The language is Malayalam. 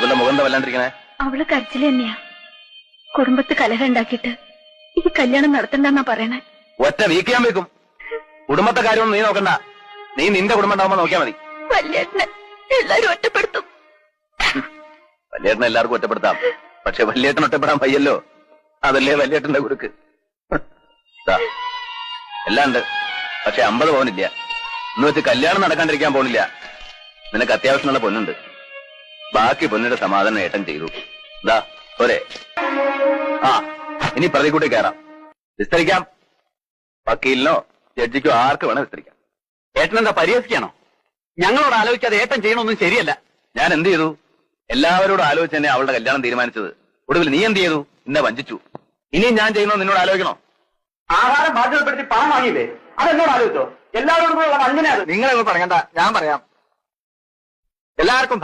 ഇവളുടെ മുഖം എന്താ വല്ലാണ്ടിരിക്കണേ? അവള് കരച്ചില് തന്നെയാ. കുടുംബത്ത് കലഹം ഉണ്ടാക്കിയിട്ട് ഈ കല്യാണം നടത്തണ്ടെന്നാ പറയണേ. ഒറ്റ വീക്കിയാൻ വെക്കും. കുടുംബത്തെ കാര്യമൊന്നും നീ നോക്കണ്ട. നീ നിന്റെ കുടുംബം ഉണ്ടാവുമ്പോ നോക്കിയാ മതി. വല്യേട്ടനെ എല്ലാരും ഒറ്റപ്പെടുത്തും. വല്യേട്ടനെ എല്ലാവർക്കും ഒറ്റപ്പെടുത്താം. പക്ഷെ വല്യേട്ടൻ ഒറ്റപ്പെടാൻ വയ്യല്ലോ. അതല്ലേ വല്യേട്ടന്റെ കുറുക്ക്. എല്ലാം ഉണ്ട്. പക്ഷെ 50 പവനില്ല. എന്ന് വെച്ച് കല്യാണം നടക്കാണ്ടിരിക്കാൻ പോണില്ല. നിനക്ക് അത്യാവശ്യമുള്ള പൊന്നുണ്ട്. ബാക്കി പൊന്നിന്റെ സമാധാനം ഏട്ടൻ ചെയ്തു. ഇതാ പോരെ. ആ ഇനി പ്രതികൂട്ടി കയറാം. വിസ്തരിക്കാം. വക്കീലിനോ ജഡ്ജിക്കോ ആർക്ക് വേണം വിസ്തരിക്കാം. ഏട്ടൻ എന്താ പരിഹസിക്കാണോ? ഞങ്ങളോട് ആലോചിക്കാതെ ഏട്ടൻ ചെയ്യണമൊന്നും ശരിയല്ല. ഞാൻ എന്ത് ചെയ്തു? എല്ലാവരോടും ആലോചിച്ച് തന്നെ അവളുടെ കല്യാണം തീരുമാനിച്ചത്. ഒടുവിൽ നീ എന്ത് ചെയ്തു? എന്നെ വഞ്ചിച്ചു. ഇനിയും ഞാൻ ചെയ്യുന്നോ നിന്നോട് ആലോചിക്കണോ? ആഹാരം ബാധ്യതപ്പെടുത്തി പണം വാങ്ങിയില്ലേ? അതെന്നോട് ആലോചിച്ചോ? എല്ലാവരോടും കൂടെ അങ്ങനെയാണ്. നിങ്ങളൊന്നും പറയണ്ട, ഞാൻ പറയാം. എല്ലാവർക്കും